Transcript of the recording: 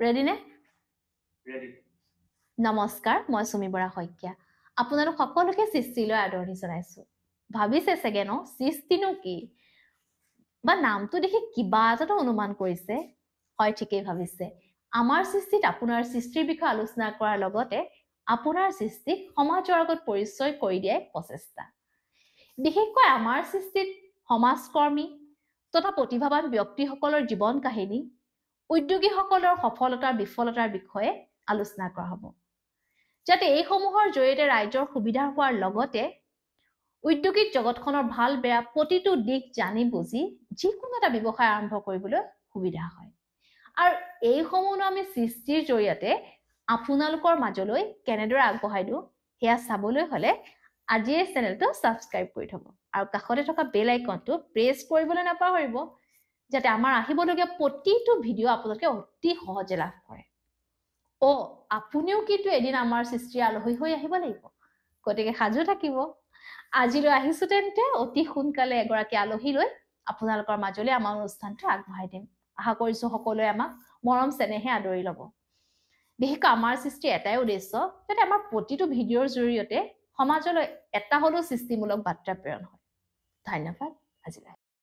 Ready নে? নমস্কাৰ, মই সুমি বৰা শইকীয়া। আপোনালোক সকলোকে সৃষ্টিলৈ আদৰণি জনাইছো। ভাবিছে চাগে ন সৃষ্টিনো কি? বা নামটো দেখি কিবা এটা অনুমান কৰিছে? হয়, ঠিকেই ভাবিছে। আমাৰ সৃষ্টিত আপোনাৰ সৃষ্টিৰ বিষয়ে আলোচনা কৰাৰ লগতে আপোনাৰ সৃষ্টিক সমাজৰ আগত পৰিচয় কৰি দিয়াই প্ৰচেষ্টা। বিশেষকৈ আমাৰ সৃষ্টিত সমাজকৰ্মী তথা প্ৰতিভাৱান ব্যক্তিসকলৰ জীৱন কাহিনী, উদ্যোগীসকলৰ সফলতাৰ বিফলতাৰ বিষয়ে আলোচনা কৰা হ'ব, যাতে এইসমূহৰ জৰিয়তে ৰাইজৰ সুবিধা হোৱাৰ লগতে উদ্যোগিক জগতখনৰ ভাল বেয়া প্ৰতিটো দিশ জানি বুজি যিকোনো এটা ব্যৱসায় আৰম্ভ কৰিবলৈ সুবিধা হয়। আৰু এইসমূহ আমি সৃষ্টিৰ জৰিয়তে আপোনালোকৰ মাজলৈ কেনেদৰে আগবঢ়াই দিওঁ সেয়া চাবলৈ হ'লে আজি এই চেনেলটো ছাবস্ক্ৰাইব কৰি থ'ব আৰু কাষতে থকা বেল আইকনটো প্ৰেছ কৰিবলৈ নাপাহৰিব, যাতে আমাৰ আহিবলগীয়া প্ৰতিটো ভিডিঅ' আপোনালোকে অতি সহজে লাভ কৰে। আপুনিও কিন্তু এদিন আমাৰ সৃষ্টিৰ আলহী হৈ আহিব লাগিব, গতিকে সাজু থাকিব। আজিলৈ আহিছো তেন্তে অতি সোনকালে এগৰাকী আলহী লৈ আপোনালোকৰ মাজলৈ আমাৰ অনুষ্ঠানটো আগবঢ়াই দিম। আশা কৰিছো সকলোৱে আমাক মৰম চেনেহে আদৰি ল'ব। বিশেষকৈ আমাৰ সৃষ্টিৰ এটাই উদ্দেশ্য, যাতে আমাৰ প্ৰতিটো ভিডিঅ'ৰ জৰিয়তে সমাজলৈ এটা হ'লেও সৃষ্টিমূলক বাৰ্তা প্ৰেৰণ হয়। ধন্যবাদ আজিলৈ।